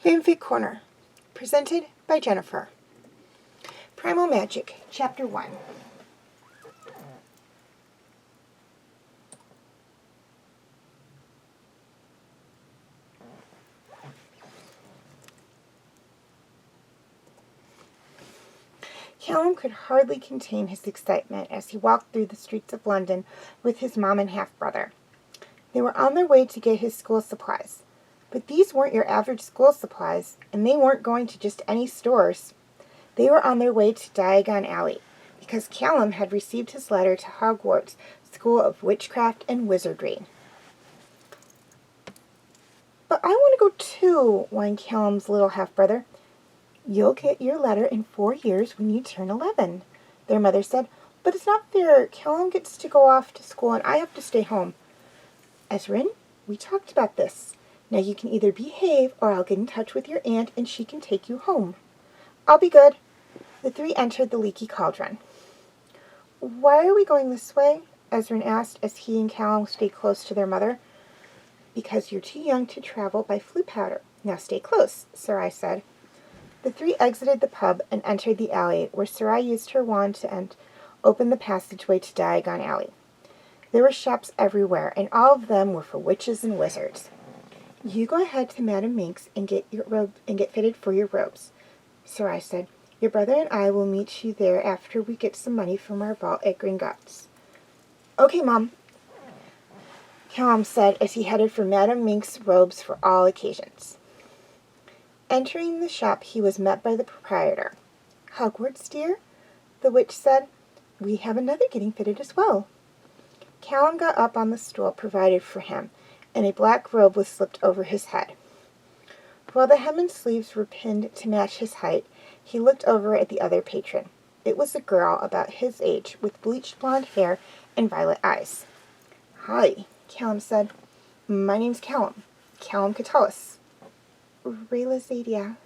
Fanfic Corner, presented by Jennifer. Primal Magic, Chapter 1. Callum could hardly contain his excitement as he walked through the streets of London with his mom and half-brother. They were on their way to get his school supplies. But these weren't your average school supplies, and they weren't going to just any stores. They were on their way to Diagon Alley, because Callum had received his letter to Hogwarts School of Witchcraft and Wizardry. "But I want to go too," whined Callum's little half-brother. "You'll get your letter in 4 years when you turn 11, their mother said. "But it's not fair. Callum gets to go off to school and I have to stay home." "Ezrin, we talked about this. Now you can either behave or I'll get in touch with your aunt and she can take you home." "I'll be good." The three entered the leaky cauldron. "Why are we going this way?" Ezrin asked as he and Callum stayed close to their mother. "Because you're too young to travel by flue powder. Now stay close," Sarai said. The three exited the pub and entered the alley, where Sarai used her wand to open the passageway to Diagon Alley. There were shops everywhere, and all of them were for witches and wizards. "You go ahead to Madame Minx and get fitted for your robes," Sarai said. "Your brother and I will meet you there after we get some money from our vault at Gringotts." "Okay, Mom," Callum said as he headed for Madame Minx's robes for all occasions. Entering the shop, he was met by the proprietor. "Hogwarts, dear?" the witch said. "We have another getting fitted as well." Callum got up on the stool provided for him, and a black robe was slipped over his head. While the hem and sleeves were pinned to match his height, he looked over at the other patron. It was a girl about his age, with bleached blonde hair and violet eyes. "Hi," Callum said. "My name's Callum Catullus." "Rayla Zadia,"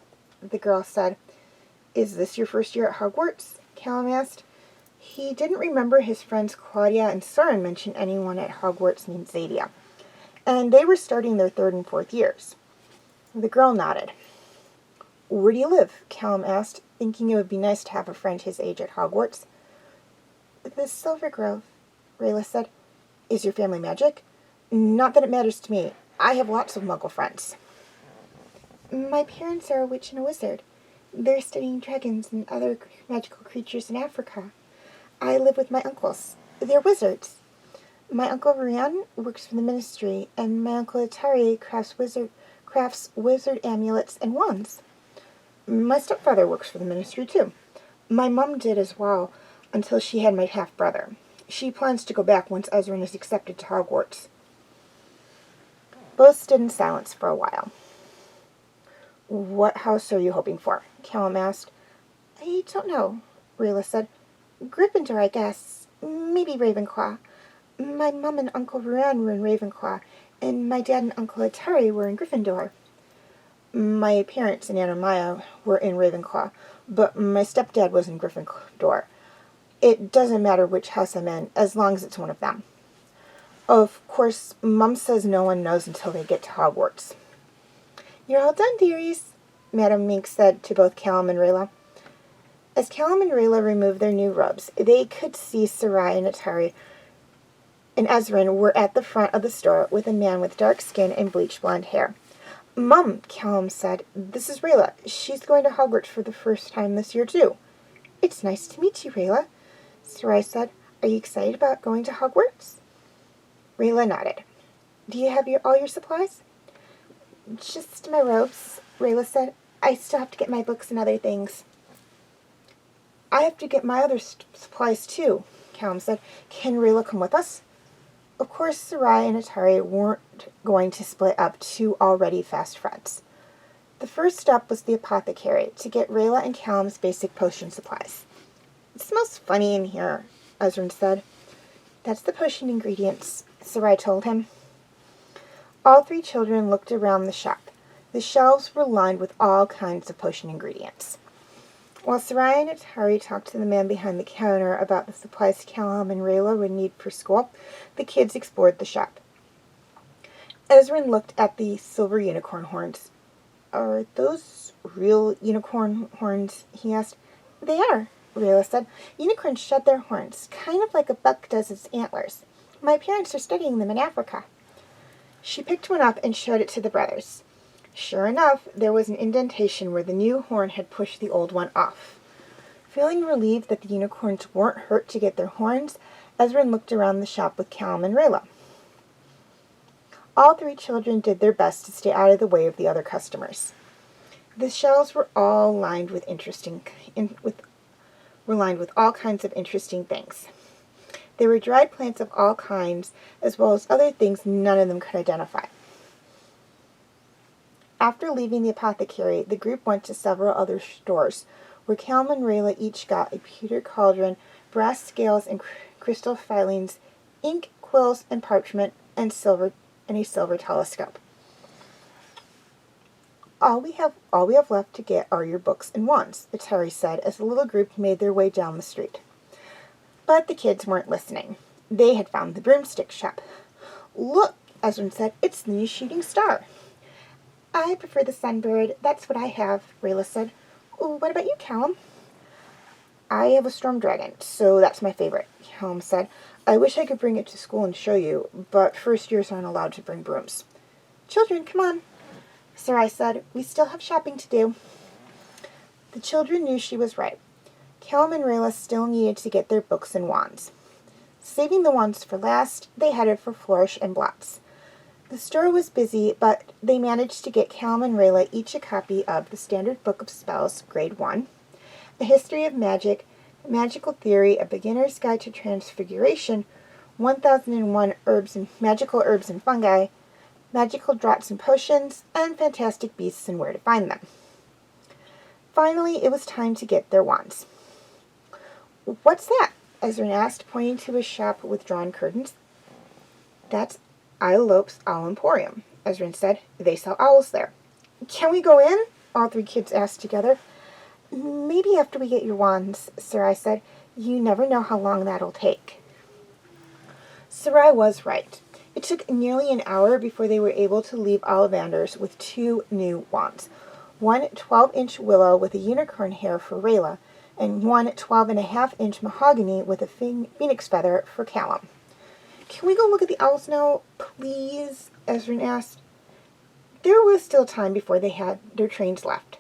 the girl said. "Is this your first year at Hogwarts?" Callum asked. He didn't remember his friends Claudia and Soren mention anyone at Hogwarts named Zadia, and they were starting their 3rd and 4th years. The girl nodded. "Where do you live?" Callum asked, thinking it would be nice to have a friend his age at Hogwarts. "The Silver Grove," Rayla said. "Is your family magic?" "Not that it matters to me. I have lots of muggle friends." "My parents are a witch and a wizard. They're studying dragons and other magical creatures in Africa. I live with my uncles. They're wizards. My Uncle Rian works for the Ministry, and my Uncle Atari crafts wizard amulets and wands. My stepfather works for the Ministry, too. My mom did as well, until she had my half-brother. She plans to go back once Ezrin is accepted to Hogwarts." Both stood in silence for a while. "What house are you hoping for?" Callum asked. "I don't know," Rayla said. "Gryffindor, I guess. Maybe Ravenclaw. My mom and Uncle Ruan were in Ravenclaw, and my dad and Uncle Atari were in Gryffindor." "My parents and Aunt Maya were in Ravenclaw, but my stepdad was in Gryffindor. It doesn't matter which house I'm in, as long as it's one of them. Of course, Mum says no one knows until they get to Hogwarts. You're all done, dearies, Madam Mink said to both Callum and Rayla. As Callum and Rayla removed their new robes, they could see Sarai and Atari and Ezrin were at the front of the store with a man with dark skin and bleached blonde hair. Mum, Callum said, this is Rayla. She's going to Hogwarts for the first time this year, too. It's nice to meet you, Rayla, Sarai said. Are you excited about going to Hogwarts? Rayla nodded. Do you have all your supplies? Just my robes, Rayla said. I still have to get my books and other things. I have to get my other supplies, too, Callum said. Can Rayla come with us? Of course, Sarai and Atari weren't going to split up two already fast friends. The first stop was the apothecary to get Rayla and Callum's basic potion supplies. It smells funny in here, Ezrin said. That's the potion ingredients, Sarai told him. All three children looked around the shop. The shelves were lined with all kinds of potion ingredients. While Sarai and Atari talked to the man behind the counter about the supplies Callum and Rayla would need for school, the kids explored the shop. Ezrin looked at the silver unicorn horns. Are those real unicorn horns? He asked. They are, Rayla said. Unicorns shed their horns, kind of like a buck does its antlers. My parents are studying them in Africa. She picked one up and showed it to the brothers. Sure enough, there was an indentation where the new horn had pushed the old one off. Feeling relieved that the unicorns weren't hurt to get their horns, Ezrin looked around the shop with Callum and Rayla. All three children did their best to stay out of the way of the other customers. The shelves were all lined with all kinds of interesting things. There were dried plants of all kinds, as well as other things none of them could identify. After leaving the apothecary, the group went to several other stores, where Callum and Rayla each got a pewter cauldron, brass scales and crystal filings, ink, quills, and parchment, and a silver telescope. All we have left to get are your books and wands, Atari said as the little group made their way down the street. But the kids weren't listening. They had found the broomstick shop. Look, Ezrin said, it's the new shooting star. I prefer the sunbird. That's what I have, Rayla said. What about you, Callum? I have a storm dragon, so that's my favorite, Callum said. I wish I could bring it to school and show you, but first years aren't allowed to bring brooms. Children, come on, Sarai said. We still have shopping to do. The children knew she was right. Callum and Rayla still needed to get their books and wands. Saving the wands for last, they headed for Flourish and Blots. The store was busy, but they managed to get Callum and Rayla each a copy of the Standard Book of Spells, Grade 1, A History of Magic, Magical Theory, A Beginner's Guide to Transfiguration, 1001 Magical Herbs and Fungi, Magical Draughts and Potions, and Fantastic Beasts and Where to Find Them. Finally, it was time to get their wands. What's that? Ezrin asked, pointing to a shop with drawn curtains. That's Ilope's Owl Emporium, Ezrin said. They sell owls there. Can we go in? All three kids asked together. Maybe after we get your wands, Sarai said. You never know how long that'll take. Sarai was right. It took nearly an hour before they were able to leave Ollivander's with two new wands. One 12-inch willow with a unicorn hair for Rayla, and one 12.5-inch mahogany with a phoenix feather for Callum. Can we go look at the owls now, please? Ezrin asked. There was still time before they had their trains left.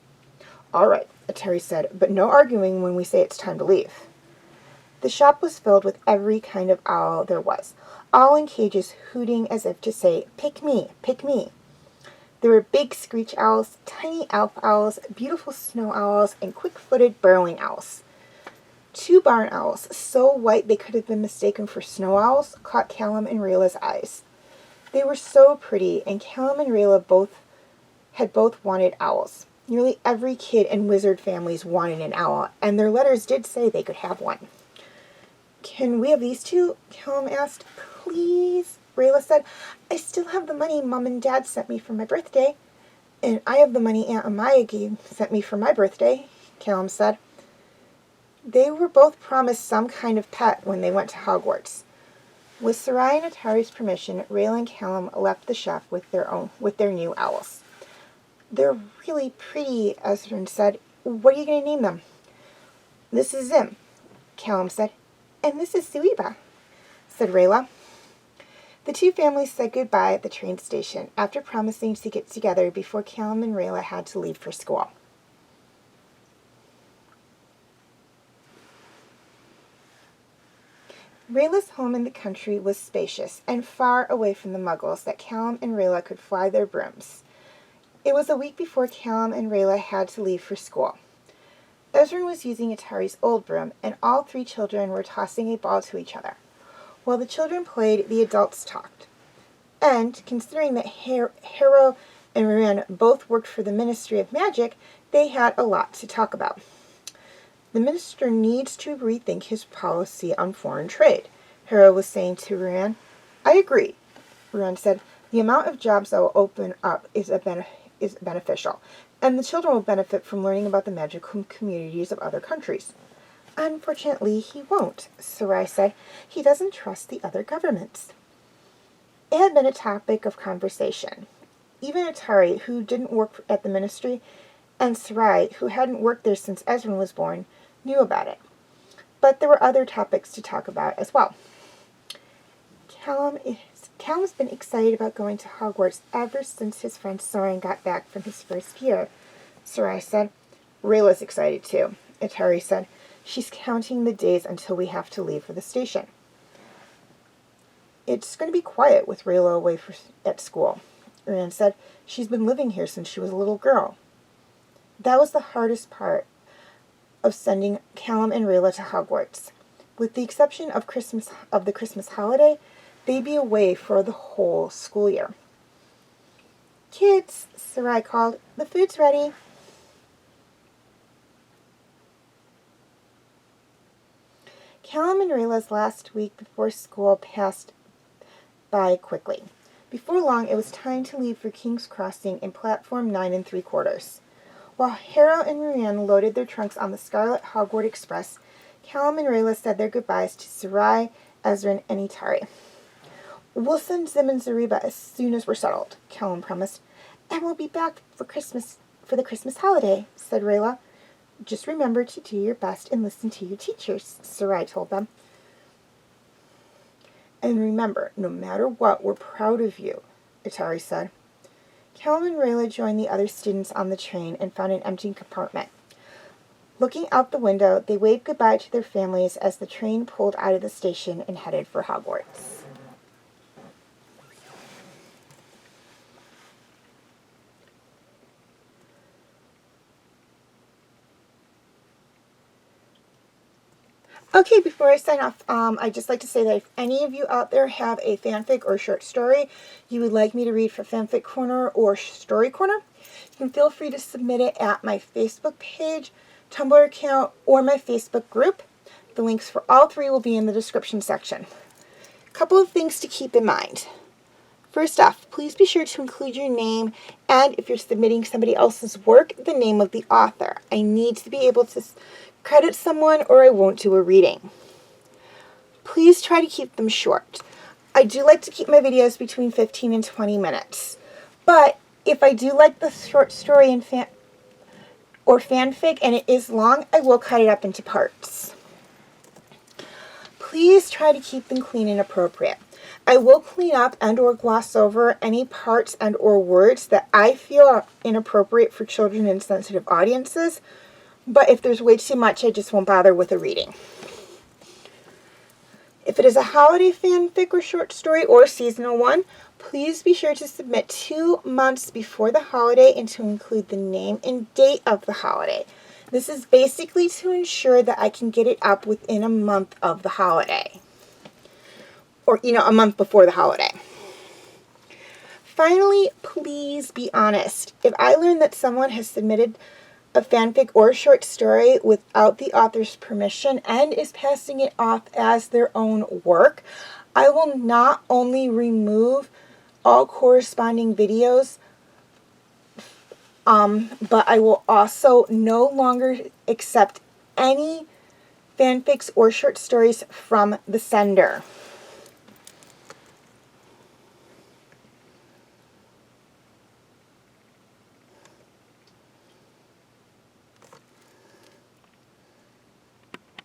All right, Atari said, but no arguing when we say it's time to leave. The shop was filled with every kind of owl there was, all in cages hooting as if to say, pick me, pick me. There were big screech owls, tiny elf owls, beautiful snow owls, and quick-footed burrowing owls. Two barn owls, so white they could have been mistaken for snow owls, caught Callum and Rayla's eyes. They were so pretty, and Callum and Rayla both wanted owls. Nearly every kid in wizard families wanted an owl, and their letters did say they could have one. Can we have these two? Callum asked. Please, Rayla said. I still have the money Mom and Dad sent me for my birthday. And I have the money Aunt Amaya sent me for my birthday, Callum said. They were both promised some kind of pet when they went to Hogwarts. With Sarai and Atari's permission, Rayla and Callum left the shop with their new owls. They're really pretty, Ezrin said. What are you going to name them? This is Zim, Callum said. And this is Suiba, said Rayla. The two families said goodbye at the train station after promising to get together before Callum and Rayla had to leave for school. Rayla's home in the country was spacious and far away from the muggles that Callum and Rayla could fly their brooms. It was a week before Callum and Rayla had to leave for school. Ezrin was using Atari's old broom, and all three children were tossing a ball to each other. While the children played, the adults talked. And, considering that Harrow and Ruan both worked for the Ministry of Magic, they had a lot to talk about. The minister needs to rethink his policy on foreign trade, Harrow was saying to Ruan. I agree, Ruan said. The amount of jobs that will open up is beneficial, and the children will benefit from learning about the magical communities of other countries. Unfortunately, he won't, Sarai said. He doesn't trust the other governments. It had been a topic of conversation. Even Atari, who didn't work at the ministry, and Sarai, who hadn't worked there since Ezrin was born, knew about it. But there were other topics to talk about as well. Callum's been excited about going to Hogwarts ever since his friend Soren got back from his first year, Sarai said. Rayla's excited too, Atari said. She's counting the days until we have to leave for the station. It's going to be quiet with Rayla away at school, Ruan said. She's been living here since she was a little girl. That was the hardest part of sending Callum and Rayla to Hogwarts. With the exception of the Christmas holiday, they'd be away for the whole school year. Kids, Sarai called, the food's ready. Callum and Rayla's last week before school passed by quickly. Before long, it was time to leave for King's Crossing in platform 9 3/4. While Harrow and Ruan loaded their trunks on the Scarlet Hogwarts Express, Callum and Rayla said their goodbyes to Sarai, Ezrin, and Atari. We'll send Zim and Zariba as soon as we're settled, Callum promised. And we'll be back for the Christmas holiday, said Rayla. Just remember to do your best and listen to your teachers, Sarai told them. And remember, no matter what, we're proud of you, Atari said. Callum and Rayla joined the other students on the train and found an empty compartment. Looking out the window, they waved goodbye to their families as the train pulled out of the station and headed for Hogwarts. Okay, before I sign off, I'd just like to say that if any of you out there have a fanfic or short story you would like me to read for Fanfic Corner or Story Corner, you can feel free to submit it at my Facebook page, Tumblr account, or my Facebook group. The links for all three will be in the description section. A couple of things to keep in mind. First off, please be sure to include your name and, if you're submitting somebody else's work, the name of the author. I need to be able to credit someone or I won't do a reading. Please try to keep them short. I do like to keep my videos between 15 and 20 minutes. But if I do like the short story and fanfic and it is long, I will cut it up into parts. Please try to keep them clean and appropriate. I will clean up and or gloss over any parts and or words that I feel are inappropriate for children and sensitive audiences. But if there's way too much, I just won't bother with a reading. If it is a holiday fanfic or short story or seasonal one, please be sure to submit 2 months before the holiday and to include the name and date of the holiday. This is basically to ensure that I can get it up within a month of the holiday. Or, a month before the holiday. Finally, please be honest. If I learn that someone has submitted a fanfic or short story without the author's permission and is passing it off as their own work, I will not only remove all corresponding videos, but I will also no longer accept any fanfics or short stories from the sender.